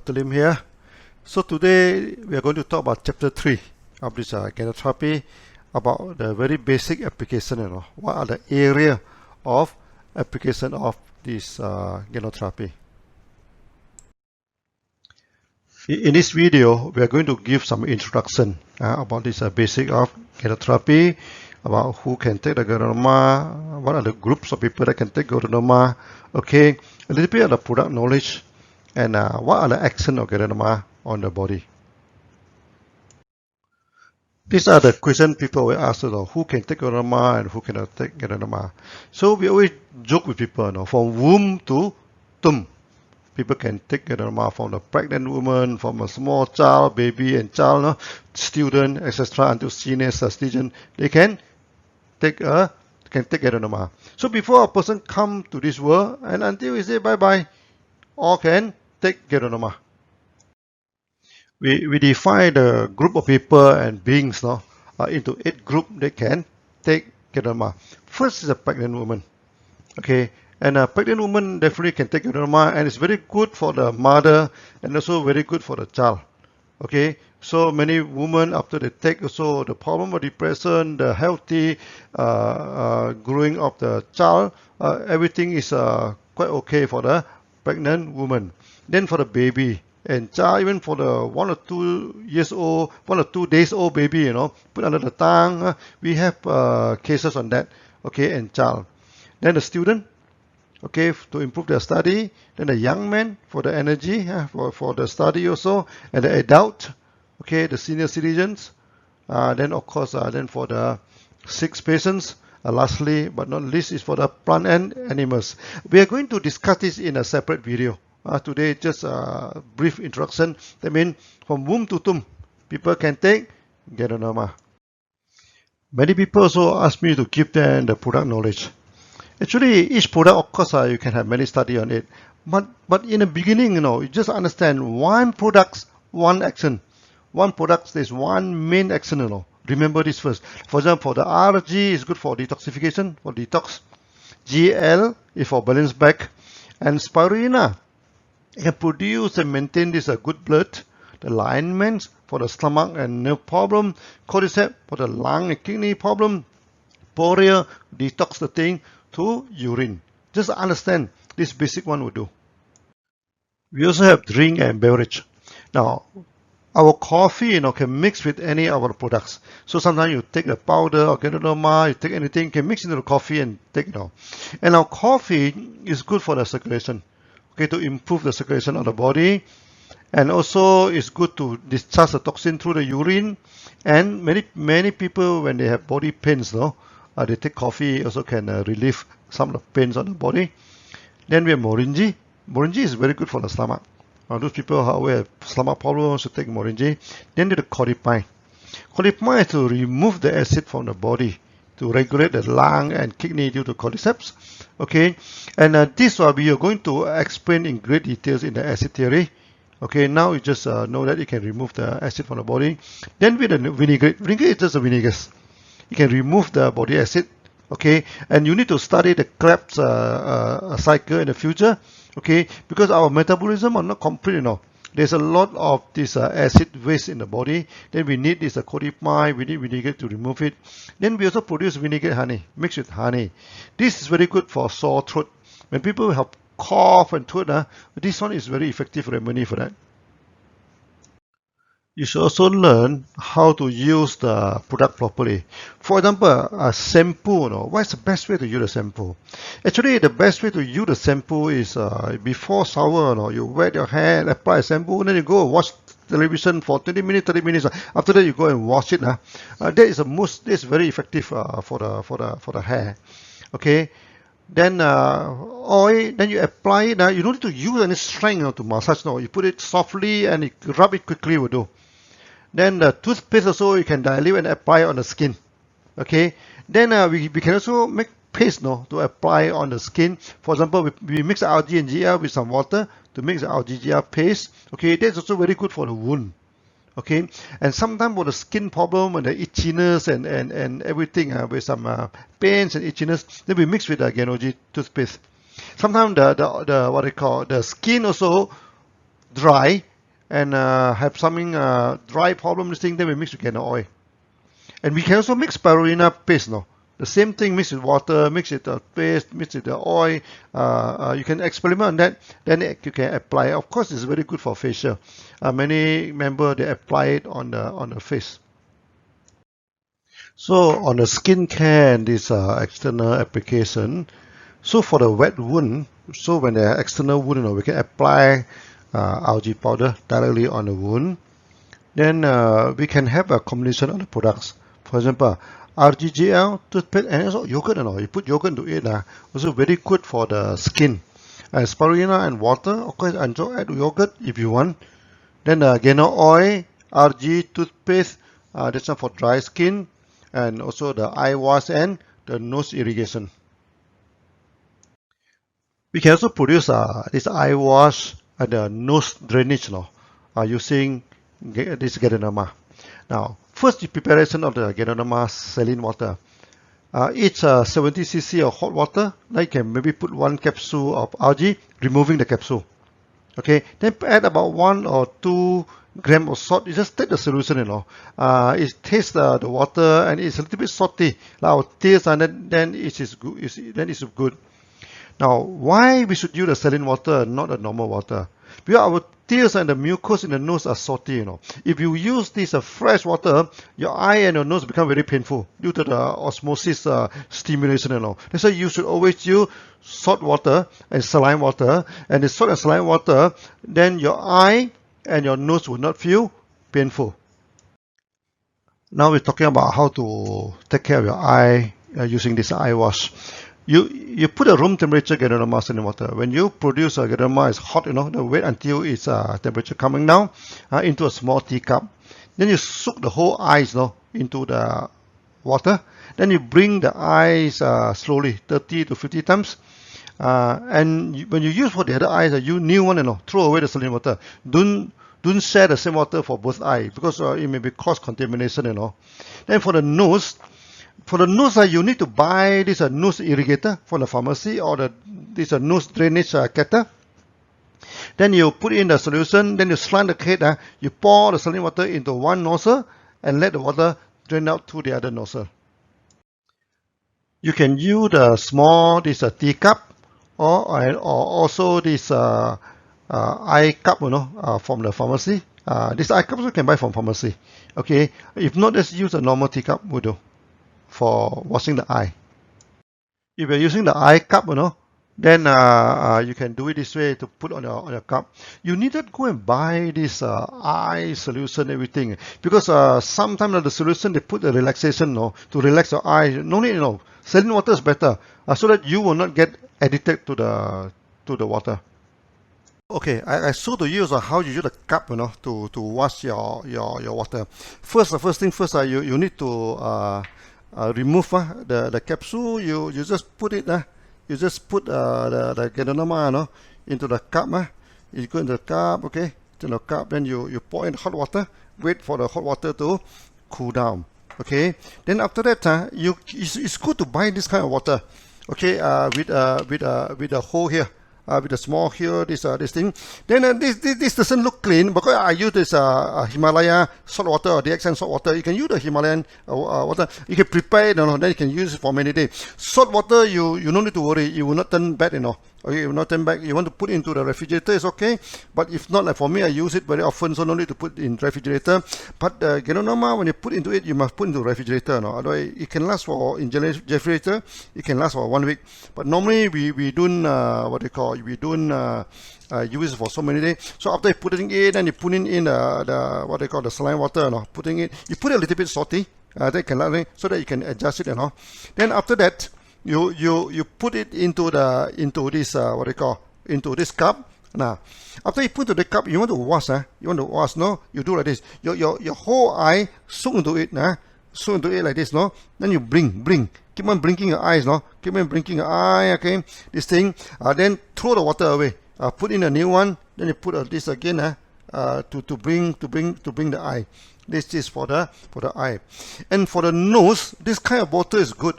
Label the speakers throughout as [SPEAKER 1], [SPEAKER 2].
[SPEAKER 1] Dr. Lim here. So today we are going to talk about chapter 3 of this Ganoterapia, about the very basic application. What are the area of application of this Ganoterapia? In this video, we are going to give some introduction about this basic of Ganoterapia, about who can take the Ganoderma, what are the groups of people that can take Ganoderma, okay, a little bit of the product knowledge, and what are the action of Ganoderma on the body. These are the questions people will ask, who can take Ganoderma and who cannot take Ganoderma. So we always joke with people, from womb to tomb. People can take Ganoderma from the pregnant woman, from a small child, baby and child, student, etc., until senior student. They can take Ganoderma. So before a person come to this world and until we say bye-bye, all can take Ganoderma. We define the group of people and beings into 8 groups they can take Ganoderma. First is a pregnant woman. Okay. And a pregnant woman definitely can take Ganoderma, and it's very good for the mother and also very good for the child. Okay, so many women after they take also the problem of depression, the healthy growing of the child, everything is quite okay for the pregnant woman. Then for the baby and child, even for the 1 or 2 years old, 1 or 2 days old baby, put under the tongue, we have cases on that. Okay, and child. Then the student. Okay, to improve their study. Then the young man for the energy, for the study also, and the adult, okay, the senior citizens. Then of course, then for the sick patients. Lastly, but not least, is for the plant and animals. We are going to discuss this in a separate video. Today, just a brief introduction. That means from womb to tomb, people can take Ganoderma. Many people also ask me to give them the product knowledge. Actually, each product, of course, you can have many study on it. But in the beginning, you just understand one product, one action. One product, there's one main action, Remember this first. For example, the RG is good for detoxification, for detox. GL is for balance back. And spirulina can produce and maintain this good blood. The alignment for the stomach and nerve problem. Cordyceps for the lung and kidney problem. Poria, detox the thing to urine. Just understand this basic one will do. We also have drink and beverage. Now, our coffee, can mix with any of our products. So sometimes you take the powder or Ganoderma, you take anything, can mix into the coffee and take it out. And our coffee is good for the circulation. Okay, to improve the circulation of the body. And also it's good to discharge the toxin through the urine. And many people, when they have body pains, they take coffee, also can relieve some of the pains on the body. Then we have moringi. Moringi is very good for the stomach. Those people who have stomach problems should take moringi. Then the cordyceps. Cordyceps is to remove the acid from the body, to regulate the lung and kidney due to cordyceps. Okay, and this we are going to explain in great details in the acid theory. Okay, now you just know that you can remove the acid from the body. Then with the vinaigrette. Vinaigrette is just a vinegar. You can remove the body acid, okay, and you need to study the Krebs cycle in the future, okay, because our metabolism are not complete, There's a lot of this acid waste in the body. Then we need this cordyceps, we need vinegar to remove it. Then we also produce vinaigrette honey, mixed with honey. This is very good for sore throat. When people have cough and throat, this one is very effective remedy for that. You should also learn how to use the product properly. For example, a shampoo. What's the best way to use a shampoo? Actually, the best way to use the shampoo is before shower. You wet your hair, apply a shampoo, and then you go and watch television for 20 minutes, 30 minutes. After that, you go and wash it. That is very effective for the hair. Okay. Then oil, then you apply it. You don't need to use any strength to massage. You put it softly and you rub it quickly will do. Then the toothpaste also you can dilute and apply on the skin. Okay. Then we can also make paste to apply on the skin. For example, we mix algae and GL with some water to make the algae GL paste. Okay, that's also very good for the wound. Okay, and sometimes for the skin problem and the itchiness and everything with some pains and itchiness, then we mix with the Ganoji toothpaste. Sometimes the what they call the skin also dry, and have something dry problem, this thing, then we mix with ganol oil. And we can also mix spirulina paste, no? The same thing, mix with water, mix with the paste, mix with the oil. You can experiment on that, then you can apply. Of course, it's very good for facial. Many members, they apply it on the face. So on the skincare and this external application, so for the wet wound, so when the external wound, we can apply algae powder directly on the wound. Then we can have a combination of the products. For example, RGGL, toothpaste, and also yogurt. You put yogurt into it. Also very good for the skin. Spirulina and water. Of course, and so add yogurt if you want. Then ganol oil, RG, toothpaste. That's not for dry skin. And also the eye wash and the nose irrigation. We can also produce this eye wash and the nose drainage using this Ganoderma. Now, first the preparation of the Ganoderma saline water. Each 70 cc of hot water, now you can maybe put 1 capsule of algae, removing the capsule. Okay, then add about 1 or 2 grams of salt. You just take the solution, it tastes the water and it's a little bit salty. Now taste and then it is good. Then it's good. Now, why we should use the saline water and not the normal water? Because our tears and the mucus in the nose are salty, If you use this fresh water, your eye and your nose become very painful due to the osmosis stimulation, That's why you should always use salt water and saline water. And the salt and saline water, then your eye and your nose will not feel painful. Now we're talking about how to take care of your eye using this eye wash. You put a room temperature Ganoderma saline water. When you produce a Ganoderma, it's hot, wait until its temperature coming down into a small teacup. Then you soak the whole eyes into the water. Then you bring the eyes slowly, 30 to 50 times. And when you use for the other eyes, you new one, throw away the saline water. Don't share the same water for both eyes because it may be cause contamination, Then for the nose, you need to buy this nose irrigator from the pharmacy or this nose drainage kettle. Then you put in the solution, then you slide the head, you pour the saline water into one nozzle and let the water drain out to the other nozzle. You can use the small teacup or also this eye cup, from the pharmacy. This eye cup you can buy from pharmacy. Okay, if not, just use a normal teacup will do for washing the eye. If you're using the eye cup, then you can do it this way to put on your cup. You needn't go and buy this eye solution, everything, because sometimes the solution they put the relaxation, to relax your eye. No need, saline water is better, so that you will not get addicted to the water. Okay, I show to you how you use the cup, to wash your water. The first thing first, you need to remove the capsule. You just put it you just put the Ganoderma into the cup. You go into the cup, okay, to the cup, then you pour in hot water, wait for the hot water to cool down. Okay, then after that it's good to buy this kind of water, okay, with a hole here. With a small here, this thing. Then this doesn't look clean because I use this Himalaya salt water or DXN salt water. You can use the Himalayan water. You can prepare it, then you can use it for many days. Salt water, you don't need to worry. It will not turn bad, Okay, it will not turn back. You want to put it into the refrigerator, it's okay. But if not, like for me, I use it very often, so no need to put it in refrigerator. But Ganoderma, when you put into it, you must put into refrigerator. Otherwise, it can last for in refrigerator. It can last for 1 week. But normally we don't we don't use it for so many days. So after you putting it, then you put in the saline water. Putting it, you put it a little bit salty. That can so that you can adjust it. Then after that, you put it into this into this cup. Now, after you put into the cup, you want to wash. No, you do like this. Your whole eye soak into it. Soak into it like this. No, then you blink. Keep on blinking your eyes. No, keep on blinking your eye. Okay, this thing. Then throw the water away. Put in a new one. Then you put this again. To bring the eye. This is for the eye, and for the nose. This kind of bottle is good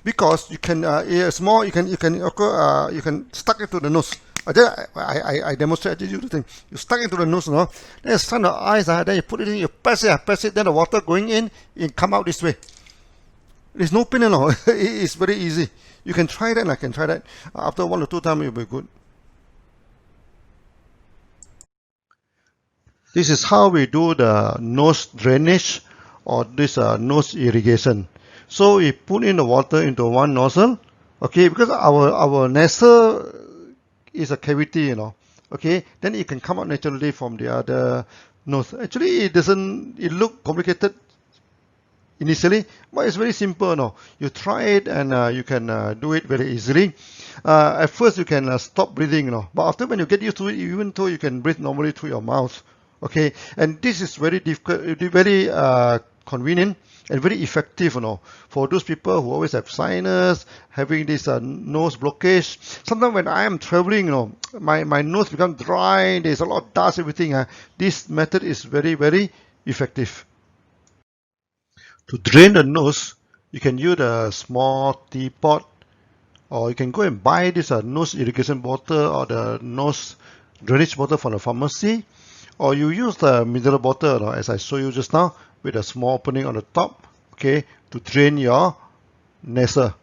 [SPEAKER 1] because you can small. You can stuck it to the nose. I demonstrate you the thing. You stuck into the nose, then you start the eyes, then you put it in, you press it, then the water going in, it come out this way. There's no pain, It's very easy. You can try that, I can try that. After 1 or 2 times, it'll be good. This is how we do the nose drainage or this nose irrigation. So we put in the water into one nozzle, okay, because our nasal is a cavity, okay, then it can come out naturally from the other nose. Actually, it look complicated initially, but it's very simple. You try it and you can do it very easily. At first, you can stop breathing, but after when you get used to it, even though you can breathe normally through your mouth, okay, and this is very difficult, very convenient and very effective, for those people who always have sinus, having this nose blockage. Sometimes when I am traveling, my nose becomes dry, there's a lot of dust, everything. This method is very, very effective. To drain the nose, you can use a small teapot, or you can go and buy this nose irrigation bottle or the nose drainage bottle from the pharmacy, or you use the mineral bottle, as I showed you just now, with a small opening on the top, okay, to drain your nasal.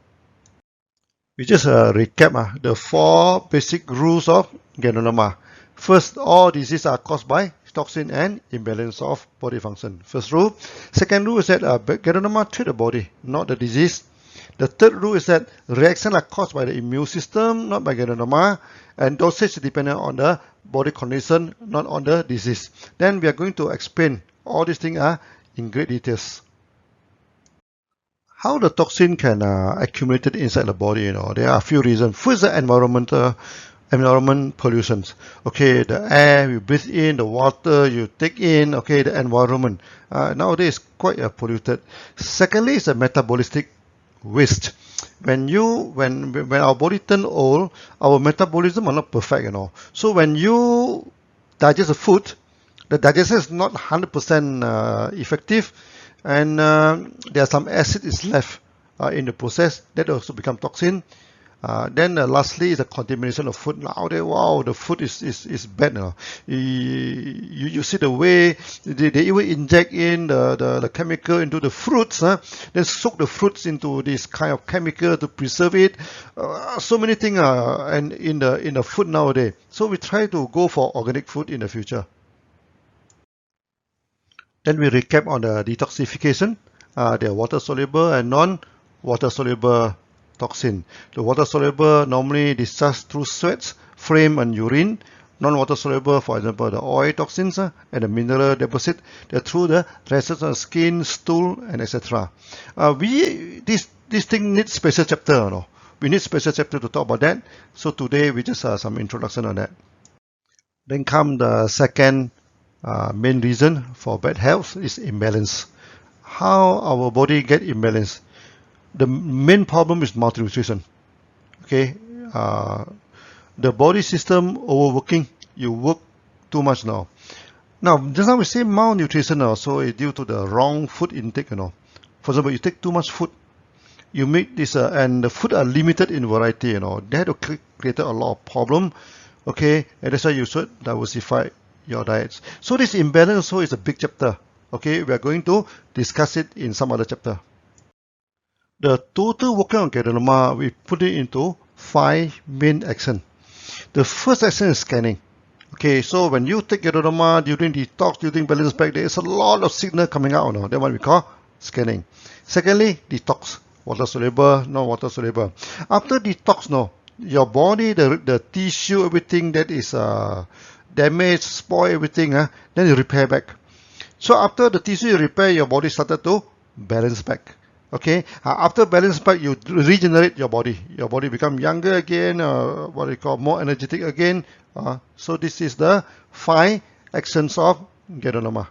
[SPEAKER 1] We just recap the 4 basic rules of Ganoterapia. First, all diseases are caused by toxin and imbalance of body function. First rule. Second rule is that Ganoterapia treats the body, not the disease. The third rule is that reactions are caused by the immune system, not by Ganoterapia, and dosage is dependent on the body condition, not on the disease. Then we are going to explain all these things in great details. How the toxin can accumulate inside the body, there are a few reasons. First, the environment pollutions. Okay, the air you breathe in, the water you take in, okay, the environment. Nowadays quite polluted. Secondly, is the metabolistic waste. When our body turn old, our metabolism are not perfect, So when you digest the food, the digestion is not 100% effective, and there are some acid is left in the process that also become toxin. Then lastly is the contamination of food. Nowadays, wow, the food is bad. You see the way they even inject in the chemical into the fruits, then soak the fruits into this kind of chemical to preserve it. So many things and in the food nowadays. So we try to go for organic food in the future. Then we recap on the detoxification. They are water-soluble and non-water-soluble toxin. The water-soluble normally discharged through sweats, phlegm, and urine. Non-water-soluble, for example, the oil toxins and the mineral deposit, they're through the rashes on skin, stool, and etc. This thing needs special chapter. We need special chapter to talk about that. So today we just have some introduction on that. Then come the second main reason for bad health is imbalance. How our body get imbalance? The main problem is malnutrition. Okay, the body system overworking. You work too much now. Now, just now we say malnutrition, so it's due to the wrong food intake. For example, you take too much food. You make this, and the food are limited in variety. That create a lot of problem. Okay, and that's why you should diversify your diets. So this imbalance also is a big chapter. Okay, we are going to discuss it in some other chapter. The total working on Ganoterapia, we put it into 5 main actions. The first action is scanning. Okay, so when you take Ganoterapia during detox, during balance back, there is a lot of signal coming out. That's what we call scanning. Secondly, detox. Water soluble, non-water soluble. After detox, your body, the tissue, everything that is damaged, spoil everything, then you repair back. So after the tissue you repair, your body started to balance back. Okay, after balance back, you regenerate your body. Your body become younger again, what we call more energetic again. So this is the 5 actions of Ganoterapia.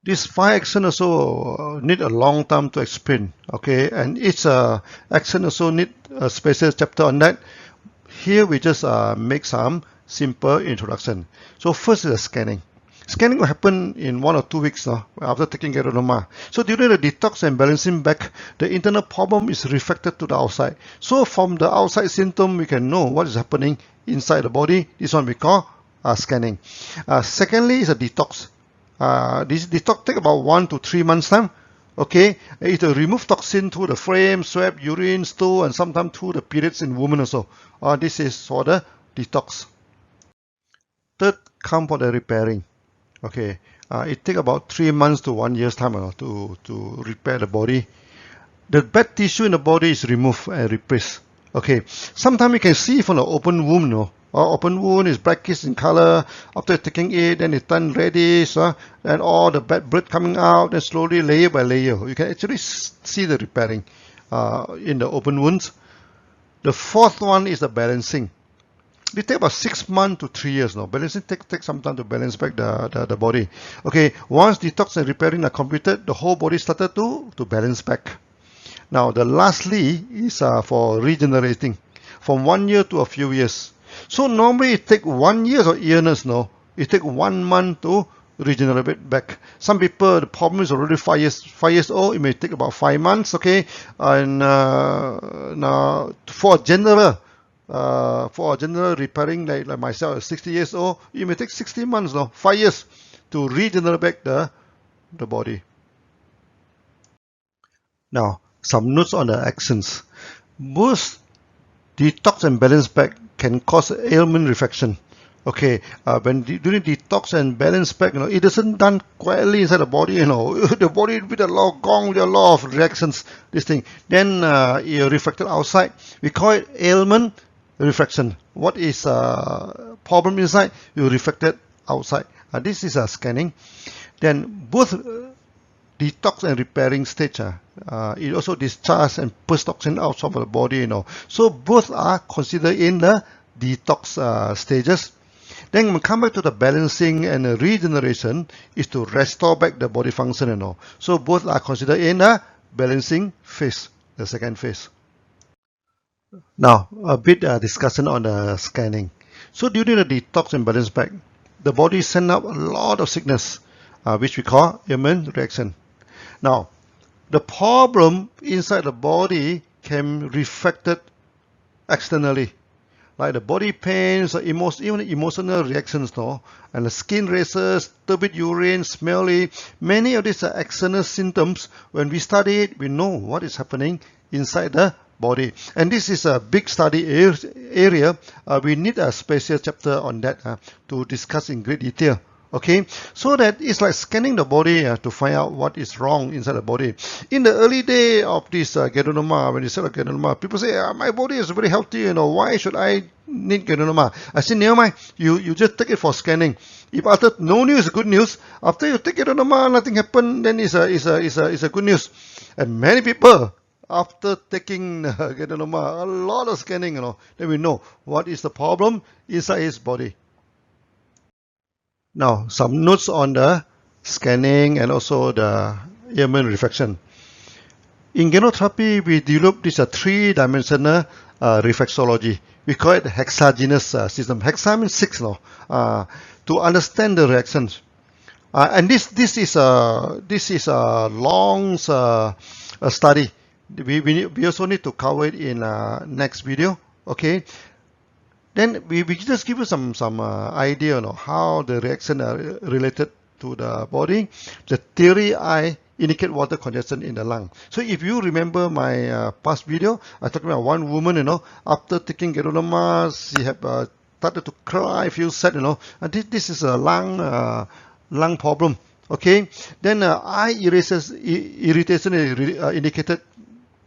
[SPEAKER 1] These 5 actions also need a long time to explain. Okay, and each action also need a special chapter on that. Here we just make some simple introduction. So first is the scanning. Scanning will happen in 1 or 2 weeks after taking Ganoterapia. So during the detox and balancing back, the internal problem is reflected to the outside. So from the outside symptom, we can know what is happening inside the body. This one we call scanning. Secondly is a detox. This detox take about 1 to 3 months time. Okay, it will remove toxin through the frame, sweat, urine, stool, and sometimes through the periods in women also. This is for the detox. Third, come for the repairing. Okay, it take about 3 months to 1 year's time to repair the body. The bad tissue in the body is removed and replaced. Okay, sometimes you can see from the open wound, open wound is blackish in color. After taking it, then it turns reddish, and all the bad blood coming out, and slowly layer by layer, you can actually see the repairing in the open wounds. The fourth one is the balancing. It takes about 6 months to 3 years. Balancing takes some time to balance back the body. Okay, once detox and repairing are completed, the whole body started to balance back. Now, the lastly is for regenerating from 1 year to a few years. So normally it takes 1 year or illness. It takes 1 month to regenerate back. Some people, the problem is already 5 years old. It may take about 5 months. Okay, and now for general repairing, like myself, 60 years old, it may take 60 months, 5 years to regenerate back the body. Now, some notes on the actions. Both detox and balance back can cause ailment reflection. Okay, when during detox and balance back, it doesn't done quietly inside the body. The body with a lot of gong, with a lot of reactions. This thing, then it reflected outside. We call it ailment reflection. What is problem inside? You reflect it outside. This is scanning. Then both detox and repairing stage, it also discharge and push toxin out of the body. So both are considered in the detox stages. Then when we come back to the balancing and the regeneration is to restore back the body function. So both are considered in the balancing phase, the second phase. Now, a bit discussion on the scanning. So during the detox and balance back, the body sends out a lot of sickness, which we call ailment reaction. Now, the problem inside the body can be reflected externally, like the body pains, even emotional reactions, and the skin races, turbid urine, smelly. Many of these are external symptoms. When we study it, we know what is happening inside the body. And this is a big study area. We need a special chapter on that to discuss in great detail. Okay, so that it's like scanning the body to find out what is wrong inside the body. In the early day of this Ganoterapia, when you say Ganoterapia, people say, my body is very healthy, why should I need Ganoterapia? I say, never mind, you just take it for scanning. If after no news is good news, after you take Ganoterapia, nothing happened, then it's a good news. And many people, after taking Ganoterapia, a lot of scanning, then we know what is the problem inside his body. Now, some notes on the scanning and also the ailment reflection. In Ganoterapia, we developed this three-dimensional reflexology. We call it hexagenous system. Hexa means 6 to understand the reactions. And this is a long study. We also need to cover it in next video. Okay. Then we just give you some idea how the reaction are related to the body. The theory I indicate water congestion in the lung. So if you remember my past video, I talked about one woman, after taking Ganoterapia, she had started to cry, feel sad, and this is a lung problem. Okay. Then eye irritation is indicated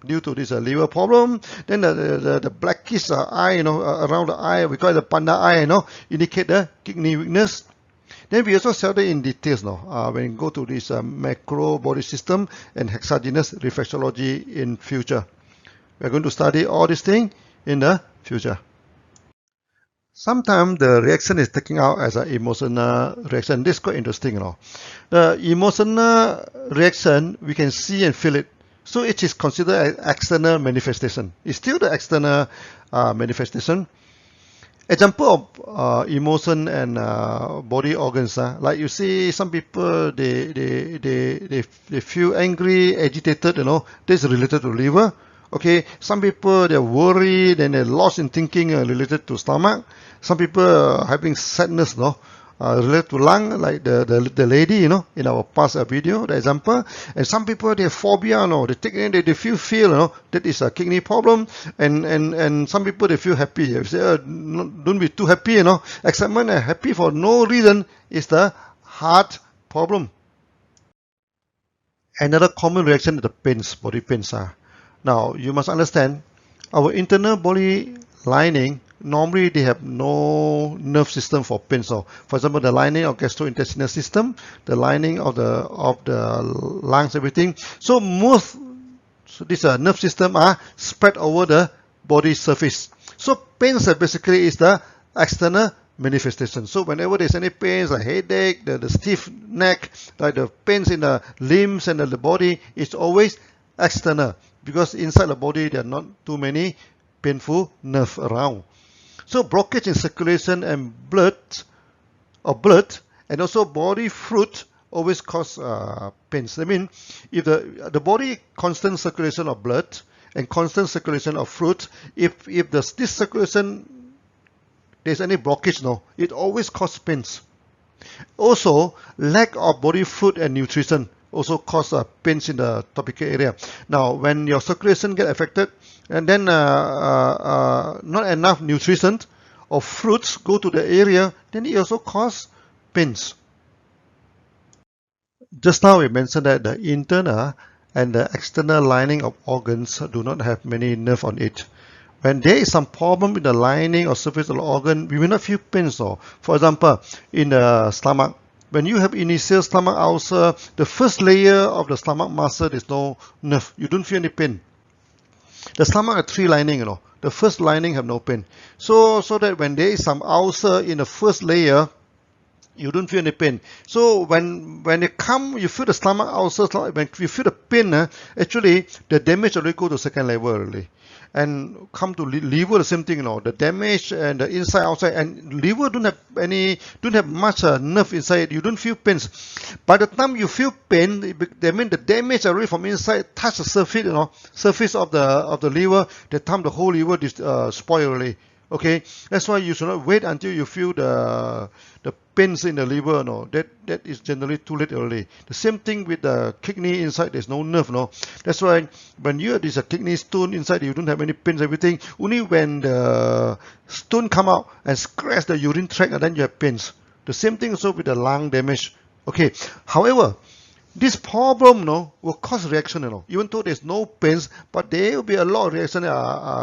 [SPEAKER 1] due to this liver problem. Then the blackish eye, around the eye, we call it the panda eye, indicate the kidney weakness. Then we also study in details when you go to this macro body system and hexagenous reflexology in future. We're going to study all these things in the future. Sometimes the reaction is taken out as an emotional reaction. This is quite interesting. The emotional reaction, we can see and feel it. So it is considered an external manifestation. It's still the external manifestation. Example of emotion and body organs. Like you see, some people they feel angry, agitated. This is related to liver. Okay, some people they're worried and they're lost in thinking related to stomach. Some people are having sadness, no, related to lung, like the lady, you know, in our past video, the example. And some people they have phobia, you know, they feel, you know, that is a kidney problem. And some people they feel happy. They say, don't be too happy, you know. Excitement and happy for no reason is the heart problem. Another common reaction is the pains, body pains. Now, you must understand, our internal body lining, normally they have no nerve system for pains. So, for example, the lining of gastrointestinal system, the lining of the lungs, everything. So this nerve system are spread over the body surface. So pains basically is the external manifestation. So whenever there's any pains, like headache, the stiff neck, like the pains in the limbs and the body, it's always external, because inside the body there are not too many painful nerves around. So blockage in circulation and blood, and also body fluid always cause pains. I mean, if the body constant circulation of blood and constant circulation of fluid, if this circulation there's any blockage, no, it always causes pains. Also, lack of body fluid and nutrition also cause pains in the topical area. Now, when your circulation get affected, and then not enough nutrition or fluids go to the area, then it also cause pains. Just now we mentioned that the internal and the external lining of organs do not have many nerves on it. When there is some problem in the lining or surface of the organ, we will not feel pains. So, for example, in the stomach, when you have initial stomach ulcer, the first layer of the stomach muscle, there's no nerve. You don't feel any pain. The stomach has 3 lining, you know. The first lining have no pain. So that when there is some ulcer in the first layer, you don't feel any pain. So when they come, you feel the stomach ulcer, when you feel the pain, actually the damage already go to second level already. And come to liver, the same thing, you know, the damage and the inside, outside, and liver don't have much nerve inside. You don't feel pains. By the time you feel pain, that means the damage already from inside touch the surface, you know, surface of the liver. That time the whole liver is spoiled already. Okay, that's why you should not wait until you feel the pains in the liver. No, that is generally too late already. The same thing with the kidney inside. There's no nerve. No, that's why when you have this kidney stone inside, you don't have any pains. Everything only when the stone come out and scratch the urine tract, and then you have pains. The same thing also with the lung damage. Okay, however, this problem, will cause reaction. Even though there's no pains, but there will be a lot of reaction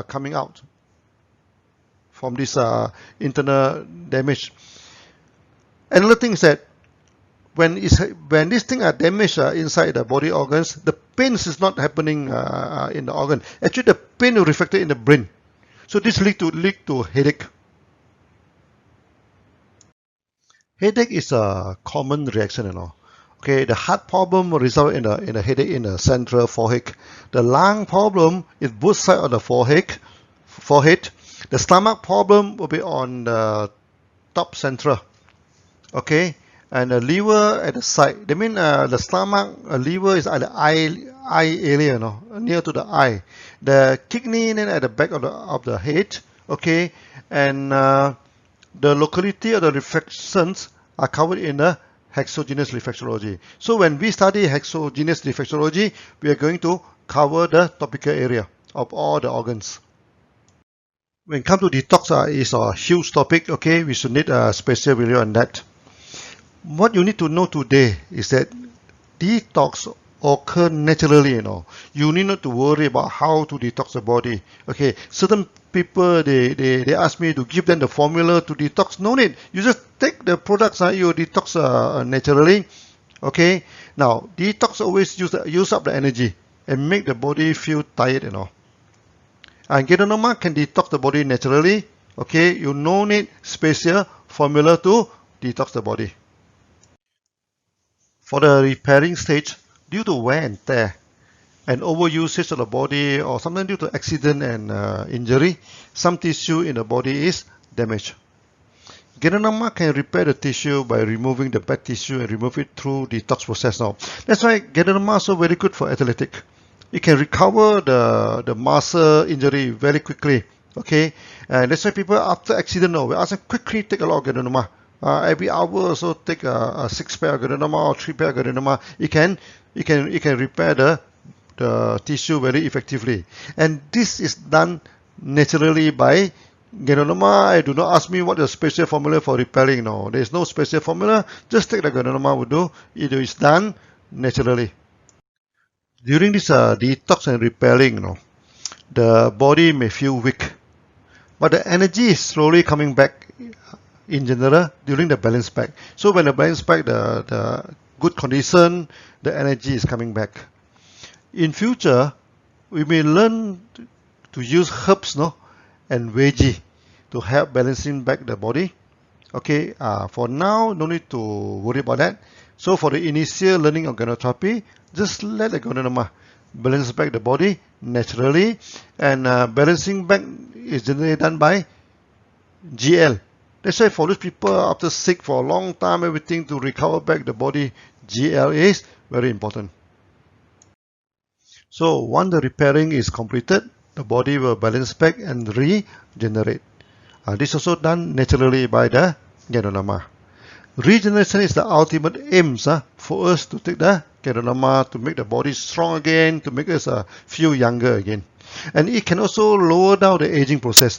[SPEAKER 1] coming out from this internal damage. Another thing is that when these things are damaged inside the body organs, the pains is not happening in the organ. Actually, the pain is reflected in the brain. So this lead to headache. Headache is a common reaction, Okay, the heart problem will result in a headache in the central forehead. The lung problem is both sides of the forehead. The stomach problem will be on the top central. Okay, and the liver at the side. That means the stomach, liver is at the eye area, near to the eye. The kidney then at the back of the head. Okay, and the locality of the reflections are covered in the hexogenous reflexology. So when we study hexogenous reflexology, we are going to cover the topical area of all the organs. When it comes to detox, is a huge topic. Okay, we should need a special video on that. What you need to know today is that detox occur naturally. You need not to worry about how to detox the body. Okay, certain people they ask me to give them the formula to detox. No need. You just take the products. You detox naturally. Okay. Now detox always use up the energy and make the body feel tired. And Ganoterapia can detox the body naturally. Okay, you no need special formula to detox the body. For the repairing stage, due to wear and tear and overusage of the body, or sometimes due to accident and injury, some tissue in the body is damaged. Ganoterapia can repair the tissue by removing the bad tissue and remove it through detox process. Now, that's why Ganoterapia is so very good for athletic. it can recover the muscle injury very quickly. Okay, and that's why people after accident, we ask them quickly take a lot of Ganoderma. Every hour or so take a 6 pair of Ganoderma or 3 pair of Ganoderma. It can repair the tissue very effectively. And this is done naturally by Ganoderma. Do not ask me what the special formula for repairing. No, there is no special formula. Just take the Ganoderma will do. It is done naturally. During this detox and repairing, the body may feel weak, but the energy is slowly coming back in general during the balance back. So when the balance back, the good condition, the energy is coming back. In future, we may learn to use herbs and veggie to help balancing back the body. Okay, for now, no need to worry about that. So for the initial learning of Ganoterapy, just let the Ganoderma balance back the body naturally, and balancing back is generally done by GL. That's why for those people after sick for a long time, everything to recover back the body, GL is very important. So once the repairing is completed, the body will balance back and regenerate. This is also done naturally by the Ganoderma. Regeneration is the ultimate aim for us to take the Ganoderma to make the body strong again, to make us feel younger again. And it can also lower down the aging process.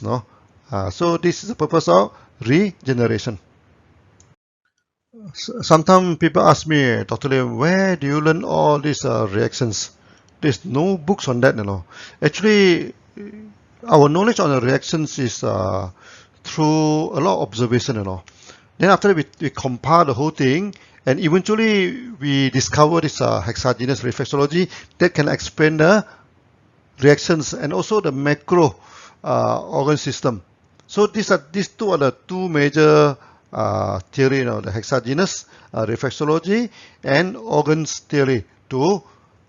[SPEAKER 1] So this is the purpose of regeneration. Sometimes people ask me, Dr. Lim, where do you learn all these reactions? There's no books on that. Actually, our knowledge on the reactions is through a lot of observation. Then after that, we compile the whole thing, and eventually we discover this hexagenous reflexology that can explain the reactions and also the macro organ system. So these two are the two major theory, the hexagenous reflexology and organs theory to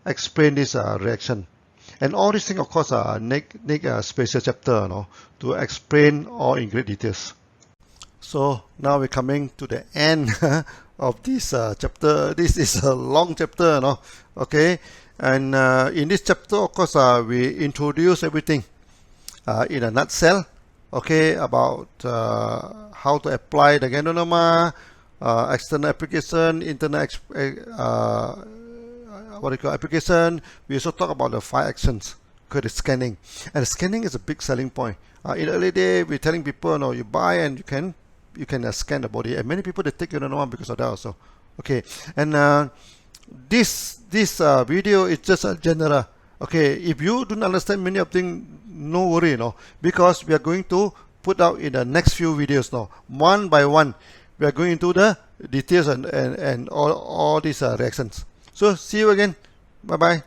[SPEAKER 1] explain this reaction. And all these things, of course, need a special chapter to explain all in great details. So now we're coming to the end of this chapter. This is a long chapter, okay? And in this chapter, of course, we introduce everything in a nutshell, okay, about how to apply the Ganoderma, external application, internal application. We also talk about the 5 actions, okay, the scanning. And the scanning is a big selling point. In the early day, we're telling people, you buy and you can scan the body, and many people they take Ganoderma because of that also. Okay, and this video is just a general. Okay, if you don't understand many of things, no worry, because we are going to put out in the next few videos one by one. We are going into the details and all these reactions. So see you again. Bye bye.